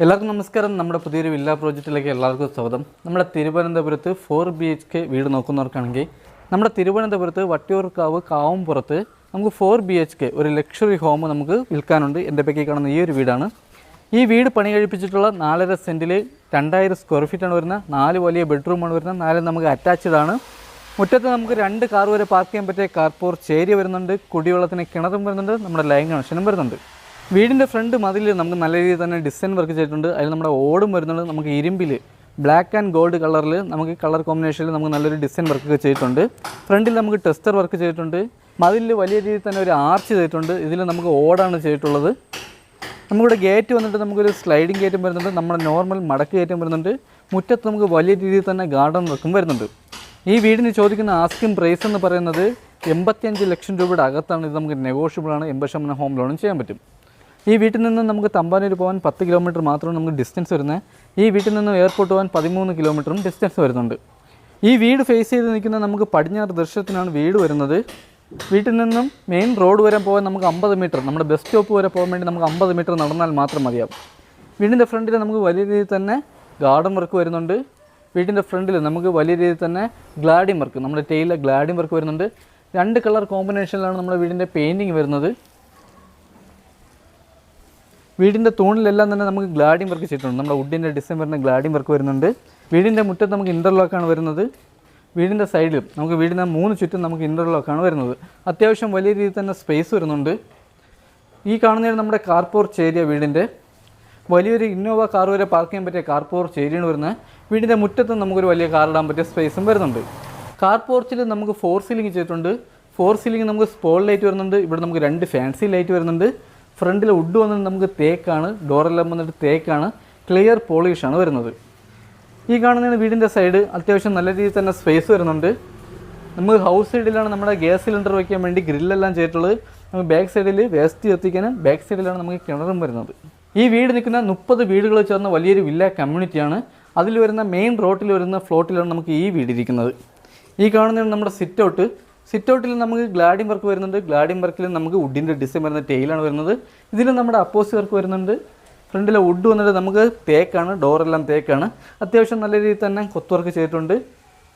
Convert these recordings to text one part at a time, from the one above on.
എല്ലാവർക്കും നമസ്കാരം. നമ്മുടെ പുതിയൊരു വില്ല പ്രോജക്റ്റിലേക്ക് എല്ലാവർക്കും സ്വാഗതം. നമ്മുടെ തിരുവനന്തപുരത്ത് 4 BHK വീട് നോക്കുന്നവർക്കാണെങ്കിൽ നമ്മുടെ തിരുവനന്തപുരത്ത് വട്ടിയൂർക്കാവ് കാവുംപുറത്ത് നമുക്ക് 4 BHK ഒരു ലക്ഷറി ഹോം നമുക്ക് വിൽക്കാനുണ്ട്. എൻ്റെ പേക്കി കാണുന്ന ഈ ഒരു വീടാണ്. ഈ വീട് പണി കഴിപ്പിച്ചിട്ടുള്ള 4.5 സെൻറ്റിൽ 2000 സ്ക്വയർ ഫീറ്റാണ് വരുന്നത്. 4 വലിയ ബെഡ്റൂമാണ് വരുന്നത്. 4 നമുക്ക് അറ്റാച്ച്ഡ് ആണ്. മുറ്റത്ത് നമുക്ക് 2 കാർ വരെ പാർക്ക് ചെയ്യാൻ പറ്റിയ കാർ പോർച്ച് ഏരിയ വരുന്നുണ്ട്. കുടിവെള്ളത്തിന് കിണറും വരുന്നുണ്ട്. നമ്മുടെ ലൈൻ കണക്ഷനും വരുന്നുണ്ട്. വീടിൻ്റെ ഫ്രണ്ട് മതിൽ നമുക്ക് നല്ല രീതിയിൽ തന്നെ ഡിസൈൻ വർക്ക് ചെയ്തിട്ടുണ്ട്. അതിൽ നമ്മുടെ ഓടും വരുന്നുണ്ട്. നമുക്ക് ഇരുമ്പിൽ ബ്ലാക്ക് ആൻഡ് ഗോൾഡ് കളറിൽ നമുക്ക് കളർ കോമ്പിനേഷനിൽ നമുക്ക് നല്ലൊരു ഡിസൈൻ വർക്ക് ചെയ്തിട്ടുണ്ട്. ഫ്രണ്ടിൽ നമുക്ക് ടെസ്റ്റർ വർക്ക് ചെയ്തിട്ടുണ്ട്. മതിലിൽ വലിയ രീതിയിൽ തന്നെ ഒരു ആർച്ച് ചെയ്തിട്ടുണ്ട്. ഇതിൽ നമുക്ക് ഓടാണ് ചെയ്തിട്ടുള്ളത്. നമുക്കിവിടെ ഗേറ്റ് വന്നിട്ട് നമുക്കൊരു സ്ലൈഡിങ് ഗേറ്റും വരുന്നുണ്ട്. നമ്മുടെ നോർമൽ മടക്ക് ഗേറ്റും വരുന്നുണ്ട്. മുറ്റത്ത് നമുക്ക് വലിയ രീതിയിൽ തന്നെ ഗാർഡൻ വർക്കും വരുന്നുണ്ട്. ഈ വീടിന് ചോദിക്കുന്ന ആസ്കിംഗ് പ്രൈസ് എന്ന് പറയുന്നത് 85 ലക്ഷം രൂപയുടെ അകത്താണ്. ഇത് നമുക്ക് നെഗോഷ്യബിളാണ്. 80% ഹോം ലോണും ചെയ്യാൻ പറ്റും. ഈ വീട്ടിൽ നിന്ന് നമുക്ക് തമ്പാനൂർ പോകാൻ 10 കിലോമീറ്റർ മാത്രമാണ് നമുക്ക് ഡിസ്റ്റൻസ് വരുന്നത്. ഈ വീട്ടിൽ നിന്ന് എയർപോർട്ട് പോകാൻ 13 കിലോമീറ്ററും ഡിസ്റ്റൻസ് വരുന്നുണ്ട്. ഈ വീട് ഫേസ് ചെയ്ത് നിൽക്കുന്ന നമുക്ക് പടിഞ്ഞാറ് ദർശനത്തിനാണ് വീട് വരുന്നത്. വീട്ടിൽ നിന്നും മെയിൻ റോഡ് വരെ പോകാൻ നമുക്ക് 50 മീറ്റർ, നമ്മുടെ ബസ് സ്റ്റോപ്പ് വരെ പോകാൻ വേണ്ടി നമുക്ക് 50 മീറ്റർ നടന്നാൽ മാത്രം മതിയാവും. വീടിൻ്റെ ഫ്രണ്ടിൽ നമുക്ക് വലിയ രീതിയിൽ തന്നെ ഗാർഡൻ വർക്ക് വരുന്നുണ്ട്. വീടിൻ്റെ ഫ്രണ്ടിൽ നമുക്ക് വലിയ രീതിയിൽ തന്നെ ഗ്ലാഡിയം വർക്ക്, നമ്മുടെ ടെയിലെ ഗ്ലാഡിയം വർക്ക് വരുന്നുണ്ട്. 2 കളർ കോമ്പിനേഷനിലാണ് നമ്മുടെ വീടിൻ്റെ പെയിൻറ്റിങ് വരുന്നത്. വീടിൻ്റെ തൂണിലെല്ലാം തന്നെ നമുക്ക് ഗ്ലാഡിയം വർക്ക് ചെയ്തിട്ടുണ്ട്. നമ്മുടെ വുഡിൻ്റെ ഡിസൈൻ വരുന്ന ഗ്ലാഡിയം വർക്ക് വരുന്നുണ്ട്. വീടിൻ്റെ മുറ്റത്ത് നമുക്ക് ഇൻ്റർലോക്കാണ് വരുന്നത്. വീടിൻ്റെ സൈഡിലും നമുക്ക് വീടിൻ്റെ 3 ചുറ്റും നമുക്ക് ഇൻ്റർലോക്കാണ് വരുന്നത്. അത്യാവശ്യം വലിയ രീതിയിൽ തന്നെ സ്പേസ് വരുന്നുണ്ട്. ഈ കാണുന്നതാണ് നമ്മുടെ കാർ പോർച്ച് ഏരിയ. വീടിൻ്റെ വലിയൊരു ഇന്നോവ കാർ വരെ പാർക്ക് ചെയ്യാൻ പറ്റിയ കാർ പോർച്ച് ഏരിയയാണ് വരുന്നത്. വീടിൻ്റെ മുറ്റത്ത് നമുക്കൊരു വലിയ കാർ ഇടാൻ പറ്റിയ സ്പേസും വരുന്നുണ്ട്. കാർ പോർച്ചിൽ നമുക്ക് 4 സീലിംഗ് ചെയ്തിട്ടുണ്ട്. 4 സീലിംഗ് നമുക്ക് സ്പോൾ ലൈറ്റ് വരുന്നുണ്ട്. ഇവിടെ നമുക്ക് 2 ഫാൻസി ലൈറ്റ് വരുന്നുണ്ട്. ഫ്രണ്ടിൽ വുഡ് വന്നിട്ട് നമുക്ക് തേക്കാണ്. ഡോറെല്ലാം വന്നിട്ട് തേക്കാണ്. ക്ലിയർ പോളിഷാണ് വരുന്നത്. ഈ കാണുന്നതാണ് വീടിൻ്റെ സൈഡ്. അത്യാവശ്യം നല്ല രീതിയിൽ തന്നെ സ്പേസ് വരുന്നുണ്ട്. നമുക്ക് ഹൗസ് സൈഡിലാണ് നമ്മുടെ ഗ്യാസ് സിലിണ്ടർ വയ്ക്കാൻ വേണ്ടി ഗ്രില്ലെല്ലാം ചെയ്തിട്ടുള്ളത്. നമുക്ക് ബാക്ക് സൈഡിൽ വേസ്റ്റ് എത്തിക്കാനും ബാക്ക് സൈഡിലാണ് നമുക്ക് കിണറും വരുന്നത്. ഈ വീട് നിൽക്കുന്ന 30 വീടുകൾ ചേർന്ന വലിയൊരു വില്ല കമ്മ്യൂണിറ്റിയാണ്. അതിൽ വരുന്ന മെയിൻ റോട്ടിൽ വരുന്ന ഫ്ലോട്ടിലാണ് നമുക്ക് ഈ വീടിരിക്കുന്നത്. ഈ കാണുന്നതാണ് നമ്മുടെ സിറ്റൗട്ടിൽ നമുക്ക് ഗ്ലാഡിയം വർക്ക് വരുന്നുണ്ട്. ഗ്ലാഡിയം വർക്കിൽ നമുക്ക് വുഡിൻ്റെ ഡിസൈൻ വരുന്ന ടെയിലാണ് വരുന്നത്. ഇതിൽ നമ്മുടെ അപ്പോസി വർക്ക് വരുന്നുണ്ട്. ഫ്രണ്ടിലെ വുഡ് വന്നിട്ട് നമുക്ക് തേക്കാണ്. ഡോറെല്ലാം തേക്കാണ്. അത്യാവശ്യം നല്ല രീതിയിൽ തന്നെ കൊത്ത് വർക്ക് ചെയ്തിട്ടുണ്ട്.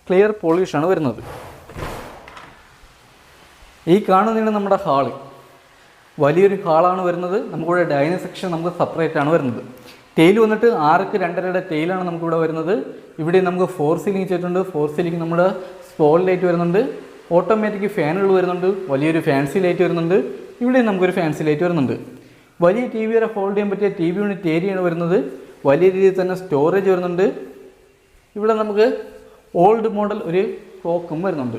ക്ലിയർ പോളിഷാണ് വരുന്നത്. ഈ കാണുന്നതാണ് നമ്മുടെ ഹാള്. വലിയൊരു ഹാളാണ് വരുന്നത്. നമുക്കിവിടെ ഡൈനിങ് സെക്ഷൻ നമുക്ക് സെപ്പറേറ്റ് ആണ് വരുന്നത്. ടെയിൽ വന്നിട്ട് 6ക്ക് 2.5 ടെയിലാണ് നമുക്കിവിടെ വരുന്നത്. ഇവിടെ നമുക്ക് 4 സീലിംഗ് ചെയ്തിട്ടുണ്ട്. 4 സീലിംഗ് നമ്മുടെ സ്പോൾ ലൈറ്റ് വരുന്നുണ്ട്. ഓട്ടോമാറ്റിക് ഫാനുകൾ വരുന്നുണ്ട്. വലിയൊരു ഫാൻസി ലൈറ്റ് വരുന്നുണ്ട്. ഇവിടെ നമുക്കൊരു ഫാൻസി ലൈറ്റ് വരുന്നുണ്ട്. വലിയ TV വരെ ഹോൾഡ് ചെയ്യാൻ പറ്റിയ TV യൂണിറ്റ് ഏരിയയാണ് വരുന്നത്. വലിയ രീതിയിൽ തന്നെ സ്റ്റോറേജ് വരുന്നുണ്ട്. ഇവിടെ നമുക്ക് ഓൾഡ് മോഡൽ ഒരു ക്ലോക്കും വരുന്നുണ്ട്.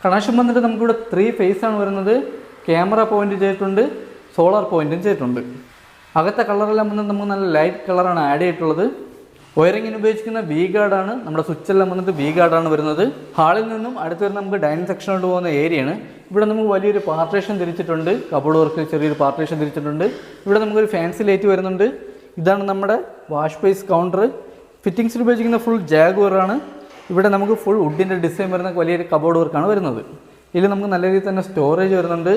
കണക്ഷൻ വന്നിട്ട് നമുക്കിവിടെ 3 ഫേസാണ് വരുന്നത്. ക്യാമറ പോയിൻ്റ് ചെയ്തിട്ടുണ്ട്. സോളാർ പോയിൻറ്റും ചെയ്തിട്ടുണ്ട്. അകത്തെ കളറെല്ലാം വന്നിട്ട് നമുക്ക് നല്ല ലൈറ്റ് കളറാണ് ആഡ് ചെയ്തിട്ടുള്ളത്. വയറിങ്ങിന് ഉപയോഗിക്കുന്ന വി ഗാർഡാണ്. നമ്മുടെ സ്വിച്ചെല്ലാം വന്നിട്ട് വി ഗാർഡാണ് വരുന്നത്. ഹാളിൽ നിന്നും അടുത്ത് വരുന്ന നമുക്ക് ഡൈനിങ് സെക്ഷനിലോട്ട് പോകുന്ന ഏരിയയാണ്. ഇവിടെ നമുക്ക് വലിയൊരു പാർട്ടീഷൻ തിരിച്ചിട്ടുണ്ട്. കബോർഡ് വർക്ക് ചെറിയൊരു പാർട്ടീഷൻ തിരിച്ചിട്ടുണ്ട്. ഇവിടെ നമുക്കൊരു ഫാൻസി ലൈറ്റ് വരുന്നുണ്ട്. ഇതാണ് നമ്മുടെ വാഷ് ബേസ് കൗണ്ടർ. ഫിറ്റിങ്സിൽ ഉപയോഗിക്കുന്ന ഫുൾ ജാഗ്വറാണ്. ഇവിടെ നമുക്ക് ഫുൾ വുഡിൻ്റെ ഡിസൈൻ വരുന്ന വലിയൊരു കബോർഡ് വർക്കാണ് വരുന്നത്. ഇതിൽ നമുക്ക് നല്ല രീതിയിൽ തന്നെ സ്റ്റോറേജ് വരുന്നുണ്ട്.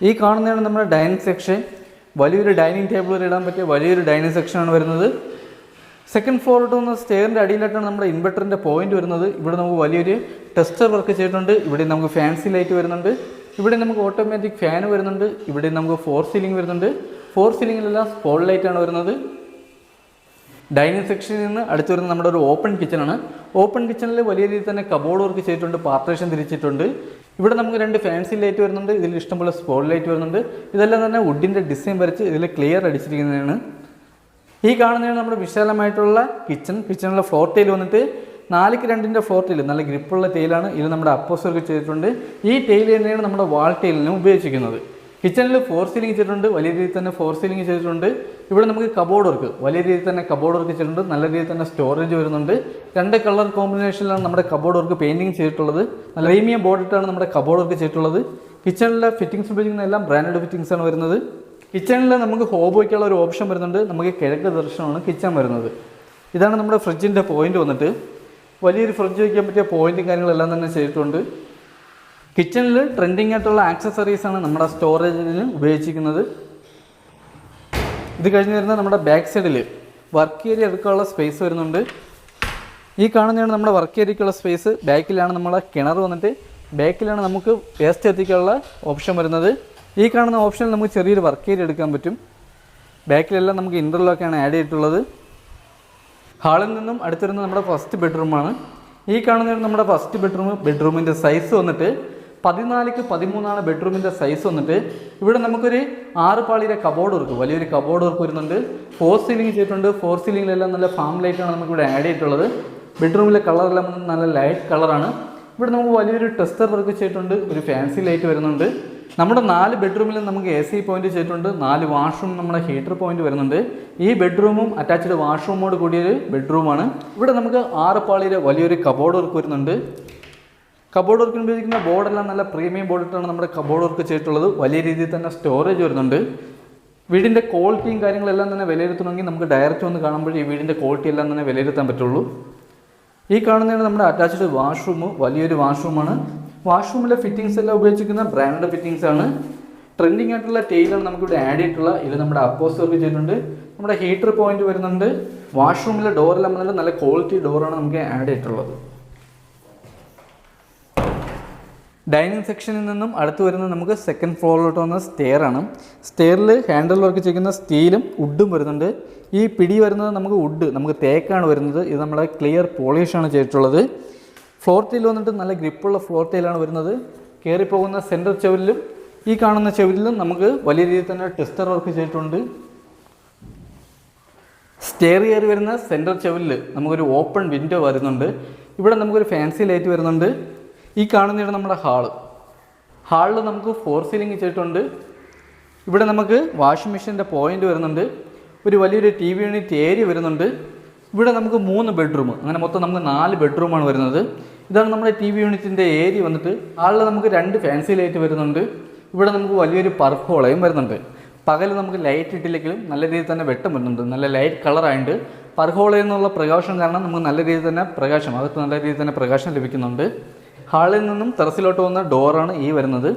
ഈ കാണുന്നതാണ് നമ്മുടെ ഡൈനിങ് സെക്ഷൻ. വലിയൊരു ഡൈനിങ് ടേബിൾ വരെ ഇടാൻ പറ്റിയ വലിയൊരു ഡൈനിങ് സെക്ഷനാണ് വരുന്നത്. സെക്കൻഡ് ഫ്ലോറിലോട്ട് വന്ന സ്റ്റെയറിൻ്റെ അടിയിലായിട്ടാണ് നമ്മുടെ ഇൻവെർട്ടറിൻ്റെ പോയിന്റ് വരുന്നത്. ഇവിടെ നമുക്ക് വലിയൊരു ടെസ്റ്റർ വർക്ക് ചെയ്തിട്ടുണ്ട്. ഇവിടെ നമുക്ക് ഫാൻസി ലൈറ്റ് വരുന്നുണ്ട്. ഇവിടെ നമുക്ക് ഓട്ടോമാറ്റിക് ഫാൻ വരുന്നുണ്ട്. ഇവിടെ നമുക്ക് 4 സീലിംഗ് വരുന്നുണ്ട്. 4 സീലിംഗിലെല്ലാം സ്പോൾ ലൈറ്റാണ് വരുന്നത്. ഡൈനിങ് സെക്ഷനിൽ നിന്ന് അടുത്ത് വരുന്നത് നമ്മുടെ ഒരു ഓപ്പൺ കിച്ചണാണ്. ഓപ്പൺ കിച്ചണിൽ വലിയ രീതിയിൽ തന്നെ കബോർഡ് വർക്ക് ചെയ്തിട്ടുണ്ട്. പാർട്ടീഷൻ തിരിച്ചിട്ടുണ്ട്. ഇവിടെ നമുക്ക് 2 ഫാൻസി ലൈറ്റ് വരുന്നുണ്ട്. ഇതിൽ ഇഷ്ടംപോലെ സ്പോൾ ലൈറ്റ് വരുന്നുണ്ട്. ഇതെല്ലാം തന്നെ വുഡിൻ്റെ ഡിസൈൻ വരച്ച് ഇതിൽ ക്ലിയർ അടിച്ചിരിക്കുന്നതാണ്. ഈ കാണുന്നതാണ് നമ്മുടെ വിശാലമായിട്ടുള്ള കിച്ചണിലെ ഫ്ലോർ ടൈൽ വന്നിട്ട് 4ക്ക് 2ൻ്റെ ഫ്ലോർ ടൈൽ നല്ല ഗ്രിപ്പുള്ള ടൈലാണ്. ഇത് നമ്മുടെ അപ്പോസ് വർക്ക് ചെയ്തിട്ടുണ്ട്. ഈ ടൈൽ തന്നെയാണ് നമ്മുടെ വാൾ ടൈലിനും ഉപയോഗിച്ചിരിക്കുന്നത്. കിച്ചണിൽ 4 സീലിംഗ് ചെയ്തിട്ടുണ്ട്. വലിയ രീതിയിൽ തന്നെ 4 സീലിംഗ് ചെയ്തിട്ടുണ്ട്. ഇവിടെ നമുക്ക് കബോർഡ് വർക്ക് വലിയ രീതിയിൽ തന്നെ കബോർഡ് വർക്ക് ചെയ്തിട്ടുണ്ട്. നല്ല രീതിയിൽ തന്നെ സ്റ്റോറേജ് വരുന്നുണ്ട്. 2 കളർ കോമ്പിനേഷനിലാണ് നമ്മുടെ കബോർഡ് വർക്ക് പെയിൻറ്റിങ് ചെയ്തിട്ടുള്ളത്. നല്ല പ്രീമിയം ബോർഡിട്ടാണ് നമ്മുടെ കബോർഡ് വർക്ക് ചെയ്തിട്ടുള്ളത്. കിച്ചണിലെ ഫിറ്റിംഗ്സ് ഉപയോഗിക്കുന്ന എല്ലാം ബ്രാൻഡഡ് ഫിറ്റിംഗ്സ് ആണ് വരുന്നത്. കിച്ചണിൽ നമുക്ക് ഹോബ് വയ്ക്കാനുള്ള ഒരു ഓപ്ഷൻ വരുന്നുണ്ട്. നമുക്ക് കിഴക്ക് ദർശനമാണ് കിച്ചൺ വരുന്നത്. ഇതാണ് നമ്മുടെ ഫ്രിഡ്ജിൻ്റെ പോയിന്റ് വന്നിട്ട്. വലിയൊരു ഫ്രിഡ്ജ് വയ്ക്കാൻ പറ്റിയ പോയിന്റും കാര്യങ്ങളെല്ലാം തന്നെ ചെയ്തിട്ടുണ്ട്. കിച്ചണിൽ ട്രെൻഡിങ് ആയിട്ടുള്ള ആക്സസറീസാണ് നമ്മുടെ സ്റ്റോറേജിന് ഉപയോഗിച്ചിരിക്കുന്നത്. ഇത് കഴിഞ്ഞ് വരുന്നത് നമ്മുടെ ബാക്ക് സൈഡിൽ വർക്ക് ഏരിയ എടുക്കാനുള്ള സ്പേസ് വരുന്നുണ്ട്. ഈ കാണുന്നതാണ് നമ്മുടെ വർക്ക് ഏരിയക്കുള്ള സ്പേസ്. ബാക്കിലാണ് നമ്മളെ കിണർ വന്നിട്ട് ബാക്കിലാണ് നമുക്ക് വേസ്റ്റ് എത്തിക്കാനുള്ള ഓപ്ഷൻ വരുന്നത്. ഈ കാണുന്ന ഓപ്ഷനിൽ നമുക്ക് ചെറിയൊരു വർക്ക് ഏരിയ എടുക്കാൻ പറ്റും. ബാക്കിലെല്ലാം നമുക്ക് ഇൻ്റർലോക്കാണ് ആഡ് ചെയ്തിട്ടുള്ളത്. ഹാളിൽ നിന്നും അടുത്ത് വരുന്നത് നമ്മുടെ ഫസ്റ്റ് ബെഡ്റൂമാണ്. ഈ കാണുന്നതാണ് നമ്മുടെ ഫസ്റ്റ് ബെഡ്റൂം. ബെഡ്റൂമിൻ്റെ സൈസ് വന്നിട്ട് 14x13 ബെഡ്റൂമിൻ്റെ സൈസ് വന്നിട്ട്. ഇവിടെ നമുക്കൊരു 6 പാളിയുടെ കബോർഡ് വർക്ക്, വലിയൊരു കബോർഡ് വർക്ക് വരുന്നുണ്ട്. 4 സീലിംഗ് ചെയ്തിട്ടുണ്ട്. 4 സീലിംഗിലെല്ലാം നല്ല ഫാം ലൈറ്റാണ് നമുക്കിവിടെ ആഡ് ചെയ്തിട്ടുള്ളത്. ബെഡ്റൂമിലെ കളറെല്ലാം നല്ല ലൈറ്റ് കളറാണ്. ഇവിടെ നമുക്ക് വലിയൊരു ടെസ്റ്റർ വർക്ക് ചെയ്തിട്ടുണ്ട്. ഒരു ഫാൻസി ലൈറ്റ് വരുന്നുണ്ട്. നമ്മുടെ 4 ബെഡ്റൂമിലും നമുക്ക് AC പോയിന്റ് ചെയ്തിട്ടുണ്ട്. 4 വാഷ്റൂം നമ്മുടെ ഹീറ്റർ പോയിന്റ് വരുന്നുണ്ട്. ഈ ബെഡ്റൂമും അറ്റാച്ച്ഡ് വാഷ്റൂമോട് കൂടിയൊരു ബെഡ്റൂമാണ്. ഇവിടെ നമുക്ക് 6 പാളിയുടെ വലിയൊരു കബോർഡ് വർക്ക് വരുന്നുണ്ട്. കബോർഡ് വർക്കിന് ഉപയോഗിക്കുന്ന ബോർഡെല്ലാം നല്ല പ്രീമിയം ബോർഡിട്ടാണ് നമ്മുടെ കബോർഡ് വർക്ക് ചെയ്തിട്ടുള്ളത്. വലിയ രീതിയിൽ തന്നെ സ്റ്റോറേജ് വരുന്നുണ്ട്. വീടിൻ്റെ ക്വാളിറ്റിയും കാര്യങ്ങളെല്ലാം തന്നെ വിലയിരുത്തണമെങ്കിൽ നമുക്ക് ഡയറക്റ്റ് വന്ന് കാണുമ്പോൾ ഈ വീടിൻ്റെ ക്വാളിറ്റി എല്ലാം തന്നെ വിലയിരുത്താൻ പറ്റുള്ളൂ. ഈ കാണുന്നതാണ് നമ്മുടെ അറ്റാച്ച്ഡ് വാഷ്റൂം. വലിയൊരു വാഷ്റൂമാണ്. വാഷ്റൂമിലെ ഫിറ്റിംഗ്സ് എല്ലാം ഉപയോഗിച്ചിരിക്കുന്ന ബ്രാൻഡ് ഫിറ്റിംഗ്സ് ആണ്. ട്രെൻഡിങ് ആയിട്ടുള്ള ടൈലാണ് നമുക്കിവിടെ ആഡ് ചെയ്തിട്ടുള്ള. ഇത് നമ്മുടെ അപ്പോസ് വർക്ക് ചെയ്തിട്ടുണ്ട്. നമ്മുടെ ഹീറ്റർ പോയിന്റ് വരുന്നുണ്ട്. വാഷ്റൂമിലെ ഡോറെല്ലാം വന്നിട്ട് നല്ല ക്വാളിറ്റി ഡോറാണ് നമുക്ക് ആഡ് ചെയ്തിട്ടുള്ളത്. ഡൈനിങ് സെക്ഷനിൽ നിന്നും അടുത്ത് വരുന്നത് നമുക്ക് സെക്കൻഡ് ഫ്ലോറിലോട്ട് വന്ന സ്റ്റെയർ ആണ്. സ്റ്റെയറിൽ ഹാൻഡിൽ വർക്ക് ചെയ്യുന്ന സ്റ്റീലും വുഡും വരുന്നുണ്ട്. ഈ പിടി വരുന്നത് നമുക്ക് വുഡ്, നമുക്ക് തേക്കാണ് വരുന്നത്. ഇത് നമ്മുടെ ക്ലിയർ പോളിഷാണ് ചെയ്തിട്ടുള്ളത്. ഫ്ലോർ ടൈൽ വന്നിട്ട് നല്ല ഗ്രിപ്പുള്ള ഫ്ലോർ ടൈലാണ് വരുന്നത്. കയറിപ്പോകുന്ന സെൻറ്റർ ചെവിലും ഈ കാണുന്ന ചെവിലും നമുക്ക് വലിയ രീതിയിൽ തന്നെ ടെസ്റ്റർ വർക്ക് ചെയ്തിട്ടുണ്ട്. സ്റ്റെയർ കയറി വരുന്ന സെൻറ്റർ ചെവിലിൽ നമുക്കൊരു ഓപ്പൺ വിൻഡോ വരുന്നുണ്ട്. ഇവിടെ നമുക്കൊരു ഫാൻസി ലൈറ്റ് വരുന്നുണ്ട്. ഈ കാണുന്നതാണ് നമ്മുടെ ഹാളിൽ നമുക്ക് 4 സീലിംഗ് ചെയ്തിട്ടുണ്ട്. ഇവിടെ നമുക്ക് വാഷിംഗ് മെഷീൻ്റെ പോയിന്റ് വരുന്നുണ്ട്. ഒരു വലിയൊരു TV യൂണിറ്റ് ഏരിയ വരുന്നുണ്ട്. ഇവിടെ നമുക്ക് 3 ബെഡ്റൂം, അങ്ങനെ മൊത്തം നമുക്ക് 4 ബെഡ്റൂമാണ് വരുന്നത്. ഇതാണ് നമ്മുടെ TV യൂണിറ്റിൻ്റെ ഏരിയ വന്നിട്ട്. ഹാളിൽ നമുക്ക് 2 ഫാൻസി ലൈറ്റ് വരുന്നുണ്ട്. ഇവിടെ നമുക്ക് വലിയൊരു പർപ്പ് ഹോളയും വരുന്നുണ്ട്. പകൽ നമുക്ക് ലൈറ്റ് ഇട്ടില്ലെങ്കിലും നല്ല രീതിയിൽ തന്നെ വെട്ടം വരുന്നുണ്ട്. നല്ല ലൈറ്റ് കളറായിട്ട് പർപ്പ് ഹോളയിൽ നിന്നുള്ള പ്രകാശം കാരണം നമുക്ക് നല്ല രീതിയിൽ തന്നെ പ്രകാശം, അകത്ത് നല്ല രീതിയിൽ തന്നെ പ്രകാശം ലഭിക്കുന്നുണ്ട്. ഹാളിൽ നിന്നും ടെറസിലോട്ട് വന്ന ഡോറാണ് ഈ വരുന്നത്.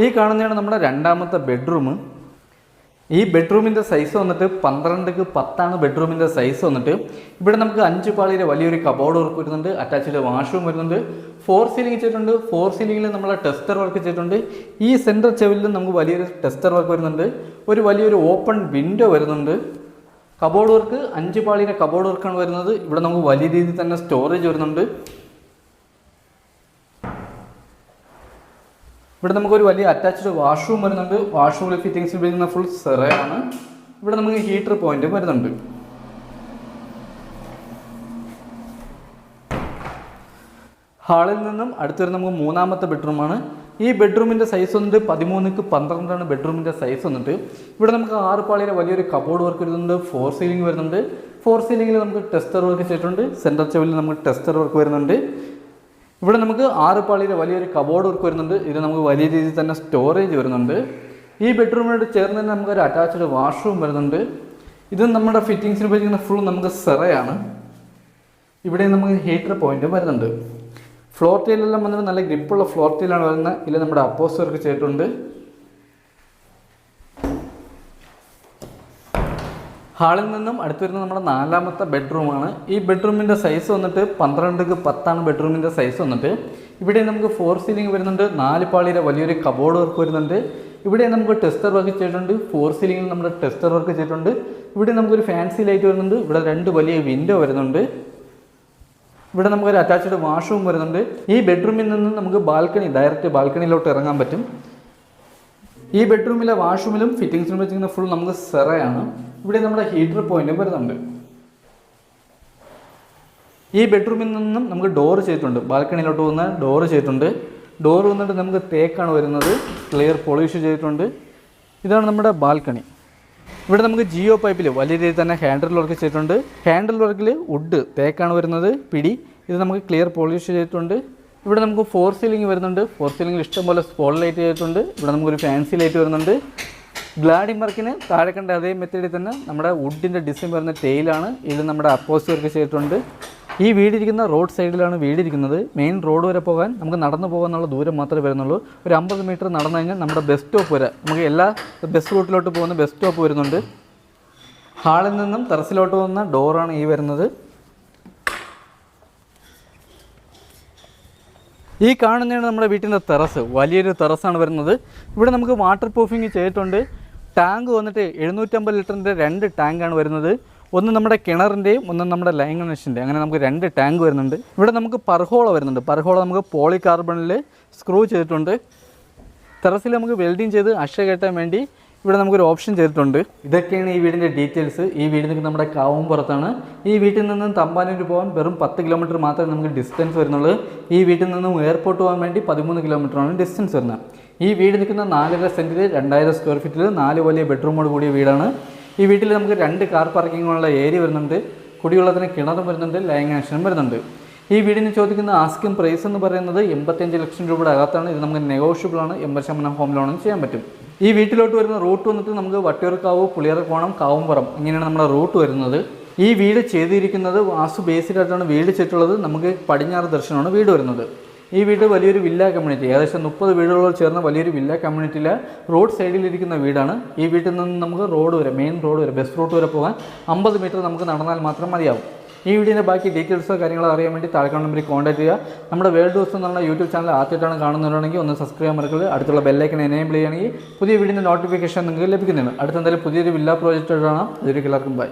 ഈ കാണുന്നതാണ് നമ്മുടെ രണ്ടാമത്തെ ബെഡ്റൂം. ഈ ബെഡ്റൂമിൻ്റെ സൈസ് വന്നിട്ട് 12x10 ബെഡ്റൂമിൻ്റെ സൈസ് വന്നിട്ട്. ഇവിടെ നമുക്ക് 5 പാളിയുടെ വലിയൊരു കബോർഡ് വർക്ക് വരുന്നുണ്ട്. അറ്റാച്ച്ഡ് വാഷ്റൂം വരുന്നുണ്ട്. 4 സീലിംഗ് ചെയ്തിട്ടുണ്ട്. 4 സീലിംഗിൽ നമ്മൾ ടെസ്റ്റർ വർക്ക് ചെയ്തിട്ടുണ്ട്. ഈ സെൻറ്റർ ചെവിലും നമുക്ക് വലിയൊരു ടെസ്റ്റർ വർക്ക് വരുന്നുണ്ട്. ഒരു വലിയൊരു ഓപ്പൺ വിൻഡോ വരുന്നുണ്ട്. കബോർഡ് വർക്ക് 5 പാളിയുടെ കബോർഡ് വർക്കാണ് വരുന്നത്. ഇവിടെ നമുക്ക് വലിയ രീതിയിൽ തന്നെ സ്റ്റോറേജ് വരുന്നുണ്ട്. ഇവിടെ നമുക്കൊരു വലിയ അറ്റാച്ച്ഡ് വാഷ്റൂം വരുന്നുണ്ട്. വാഷ്റൂമിൽ ഫിറ്റിംഗ്സ് ഉപയോഗിക്കുന്ന ഫുൾ സെറയാണ്. ഇവിടെ നമുക്ക് ഹീറ്റർ പോയിന്റ് വരുന്നുണ്ട്. ഹാളിൽ നിന്നും അടുത്ത് വരുന്ന നമുക്ക് 3ാമത്തെ ബെഡ്റൂമാണ്. ഈ ബെഡ്റൂമിൻ്റെ സൈസ് വന്നിട്ട് 13x12 ബെഡ്റൂമിൻ്റെ സൈസ് വന്നിട്ട്. ഇവിടെ നമുക്ക് 6 പാളിയുടെ വലിയൊരു കബോർഡ് വർക്ക് വരുന്നുണ്ട്. 4 സീലിംഗ് വരുന്നുണ്ട്. 4 സീലിംഗിൽ നമുക്ക് ടെസ്റ്റർ വർക്ക് ചെയ്തിട്ടുണ്ട്. സെൻറ്റർ ചെവിൽ നമുക്ക് ടെസ്റ്റർ വർക്ക് വരുന്നുണ്ട്. ഇവിടെ നമുക്ക് 6 പാളിയുടെ വലിയൊരു കബോർഡ് വർക്ക് വരുന്നുണ്ട്. ഇത് നമുക്ക് വലിയ രീതിയിൽ തന്നെ സ്റ്റോറേജ് വരുന്നുണ്ട്. ഈ ബെഡ്റൂമിനോട് ചേർന്ന് തന്നെ നമുക്കൊരു അറ്റാച്ച്ഡ് വാഷ്റൂം വരുന്നുണ്ട്. ഇത് നമ്മുടെ ഫിറ്റിംഗ്സിന് ഉപയോഗിക്കുന്ന ഫുൾ നമുക്ക് സെറയാണ്. ഇവിടെ നമുക്ക് ഹീറ്റർ പോയിന്റ് വരുന്നുണ്ട്. ഫ്ലോർ ടൈലെല്ലാം വന്നിട്ട് നല്ല ഗ്രിപ്പുള്ള ഫ്ലോർ ടൈലാണ് വരുന്നത്. ഇതിൽ നമ്മുടെ അപ്പോസ് വർക്ക് ചെയ്തിട്ടുണ്ട്. ഹാളിൽ നിന്നും അടുത്ത് വരുന്നത് നമ്മുടെ 4ാമത്തെ ബെഡ്റൂമാണ്. ഈ ബെഡ്റൂമിൻ്റെ സൈസ് വന്നിട്ട് 12x10 ബെഡ്റൂമിൻ്റെ സൈസ് വന്നിട്ട്. ഇവിടെ നമുക്ക് 4 സീലിംഗ് വരുന്നുണ്ട്. 4 പാളിയുടെ വലിയൊരു കബോർഡ് വർക്ക് വരുന്നുണ്ട്. ഇവിടെ നമുക്ക് ടെസ്റ്റർ വർക്ക് ചെയ്തിട്ടുണ്ട്. 4 സീലിംഗിൽ നമ്മുടെ ടെസ്റ്റർ വർക്ക് ചെയ്തിട്ടുണ്ട്. ഇവിടെ നമുക്കൊരു ഫാൻസി ലൈറ്റ് വരുന്നുണ്ട്. ഇവിടെ 2 വലിയ വിൻഡോ വരുന്നുണ്ട്. ഇവിടെ നമുക്കൊരു അറ്റാച്ച്ഡ് വാഷ്റൂം വരുന്നുണ്ട്. ഈ ബെഡ്റൂമിൽ നിന്ന് നമുക്ക് ബാൽക്കണി, ഡയറക്റ്റ് ബാൽക്കണിയിലോട്ട് ഇറങ്ങാൻ പറ്റും. ഈ ബെഡ്റൂമിലെ വാഷ്റൂമിലും ഫിറ്റിംഗ്സിനും വെച്ചിരിക്കുന്ന ഫുൾ നമുക്ക് സെറയാണ്. ഇവിടെ നമ്മുടെ ഹീറ്റർ പോയിന്റും വരുന്നുണ്ട്. ഈ ബെഡ്റൂമിൽ നിന്നും നമുക്ക് ഡോറ് ചെയ്തിട്ടുണ്ട്. ബാൽക്കണിയിലോട്ട് പോകുന്ന ഡോറ് ചെയ്തിട്ടുണ്ട്. ഡോറ് വന്നിട്ട് നമുക്ക് തേക്കാണ് വരുന്നത്. ക്ലിയർ പോളിഷ് ചെയ്തിട്ടുണ്ട്. ഇതാണ് നമ്മുടെ ബാൽക്കണി. ഇവിടെ നമുക്ക് ജിയോ പൈപ്പിൽ വലിയ രീതിയിൽ തന്നെ ഹാൻഡിൽ വർക്ക് ചെയ്തിട്ടുണ്ട്. ഹാൻഡിൽ വർക്കിൽ വുഡ് തേക്കാണ് വരുന്നത്. പിടി ഇത് നമുക്ക് ക്ലിയർ പോളിഷ് ചെയ്തിട്ടുണ്ട്. ഇവിടെ നമുക്ക് 4 സീലിംഗ് വരുന്നുണ്ട്. 4 സീലിംഗിൽ ഇഷ്ടംപോലെ സ്പോട്ട് ലൈറ്റ് ചെയ്തിട്ടുണ്ട്. ഇവിടെ നമുക്കൊരു ഫാൻസി ലൈറ്റ് വരുന്നുണ്ട്. ഗ്ലാഡിംഗ് വർക്കിന് താഴെ കണ്ട അതേ മെത്തേഡിൽ തന്നെ നമ്മുടെ വുഡിൻ്റെ ഡിസൈൻ വരുന്ന ടെയിലാണ്. ഇതിൽ നമ്മുടെ അപ്പോസ് വർക്ക് ചെയ്തിട്ടുണ്ട്. ഈ വീടിരിക്കുന്ന റോഡ് സൈഡിലാണ് വീടിരിക്കുന്നത്. മെയിൻ റോഡ് വരെ പോകാൻ നമുക്ക് നടന്നു പോകാനുള്ള ദൂരം മാത്രമേ വരുന്നുള്ളൂ. ഒരു 50 മീറ്റർ നടന്നു കഴിഞ്ഞാൽ നമ്മുടെ ബസ് സ്റ്റോപ്പ് വരെ, നമുക്ക് എല്ലാ ബസ് റൂട്ടിലോട്ട് പോകുന്ന ബസ് സ്റ്റോപ്പ് വരുന്നുണ്ട്. ഹാളിൽ നിന്നും ടെറസിലോട്ട് പോകുന്ന ഡോറാണ് ഈ വരുന്നത്. ഈ കാണുന്നതാണ് നമ്മുടെ വീട്ടിൻ്റെ ടെറസ്. വലിയൊരു ടെറസാണ് വരുന്നത്. ഇവിടെ നമുക്ക് വാട്ടർ പ്രൂഫിങ് ചെയ്തിട്ടുണ്ട്. ടാങ്ക് വന്നിട്ട് 750 ലിറ്ററിൻ്റെ 2 ടാങ്കാണ് വരുന്നത്. ഒന്ന് നമ്മുടെ കിണറിൻ്റെയും ഒന്ന് നമ്മുടെ ലൈൻ കണക്ഷൻ്റെ, അങ്ങനെ നമുക്ക് 2 ടാങ്ക് വരുന്നുണ്ട്. ഇവിടെ നമുക്ക് പർഹോള വരുന്നുണ്ട്. പർഹോള നമുക്ക് പോളികാർബണിൽ സ്ക്രൂ ചെയ്തിട്ടുണ്ട്. ടെറസിൽ നമുക്ക് വെൽഡിങ് ചെയ്ത് അഷ കയറ്റാൻ വേണ്ടി ഇവിടെ നമുക്കൊരു ഓപ്ഷൻ ചെയ്തിട്ടുണ്ട്. ഇതൊക്കെയാണ് ഈ വീടിൻ്റെ ഡീറ്റെയിൽസ്. ഈ വീട് നിൽക്കുന്നത് നമ്മുടെ കാവുംപുറത്താണ്. ഈ വീട്ടിൽ നിന്നും തമ്പാനൂർ പോകാൻ വെറും 10 കിലോമീറ്റർ മാത്രമേ നമുക്ക് ഡിസ്റ്റൻസ് വരുന്നുള്ളൂ. ഈ വീട്ടിൽ നിന്നും എയർപോർട്ട് പോകാൻ വേണ്ടി 13 കിലോമീറ്ററാണ് ഡിസ്റ്റൻസ് വരുന്നത്. ഈ വീട് നിൽക്കുന്ന 4.5 സെൻറ്റിൽ 2000 സ്ക്വയർ ഫീറ്റിൽ 4 വലിയ ബെഡ്റൂമോട് കൂടിയ വീടാണ്. ഈ വീട്ടിൽ നമുക്ക് 2 കാർ പാർക്കിങ്ങുള്ള ഏരിയ വരുന്നുണ്ട്. കുടിവെള്ളത്തിന് കിണറും വരുന്നുണ്ട്, ലൈൻ കണക്ഷനും വരുന്നുണ്ട്. ഈ വീടിന് ചോദിക്കുന്ന ആസ്കിംഗ് പ്രൈസ് എന്ന് പറയുന്നത് 85 ലക്ഷം രൂപയുടെ അകത്താണ്. ഇത് നമുക്ക് നെഗോഷ്യബിൾ ആണ്. 80% ഹോം ലോണും ചെയ്യാൻ പറ്റും. ഈ വീട്ടിലോട്ട് വരുന്ന റൂട്ട് വന്നിട്ട് നമുക്ക് വട്ടിയൂർക്കാവ്, പുളിയറക്കോണം, കാവുംപുറം ഇങ്ങനെയാണ് നമ്മുടെ റൂട്ട് വരുന്നത്. ഈ വീട് ചെയ്തിരിക്കുന്നത് വാസ്തു ബേസിലായിട്ടാണ് വീട് ചെയ്തിട്ടുള്ളത്. നമുക്ക് പടിഞ്ഞാറ് ദർശനമാണ് വീട് വരുന്നത്. ഈ വീട് വലിയൊരു വില്ല കമ്മ്യൂണിറ്റി, ഏകദേശം 30 വീടുകളോട് ചേർന്ന വലിയൊരു വില്ല കമ്മ്യൂണിറ്റിയിലെ റോഡ് സൈഡിലിരിക്കുന്ന വീടാണ്. ഈ വീട്ടിൽ നിന്ന് നമുക്ക് റോഡ് വരെ, മെയിൻ റോഡ് വരെ, ബസ് റൂട്ട് വരെ പോകാൻ 50 മീറ്റർ നമുക്ക് നടന്നാൽ മാത്രം മതിയാവും. ഈ വീഡിയോൻ്റെ ബാക്കി ഡീറ്റെയിൽസോ കാര്യങ്ങളോ അറിയാൻ വേണ്ടി താഴെ നമ്പറിൽ കോൺടാക്ട് ചെയ്യുക. നമ്മുടെ വേൾഡ് ഹൗസ് എന്നുള്ള യൂട്യൂബ് ചാനൽ ആദ്യമായിട്ടാണ് കാണുന്നവരാണെങ്കിൽ ഒന്ന് സബ്സ്ക്രൈബ് ചെയ്യാൻ മറക്കരുത്. അടുത്തുള്ള ബെല്ലൈക്കൺ എനേബിൾ ചെയ്യുകയാണെങ്കിൽ പുതിയ വീഡിയോൻ്റെ നോട്ടിഫിക്കേഷൻ നിങ്ങൾക്ക് ലഭിക്കുന്നതാണ്. അടുത്ത എന്തായാലും പുതിയൊരു വില്ല പ്രോജക്റ്റ് കാണാം. അതൊരു എല്ലാവർക്കും ബൈ.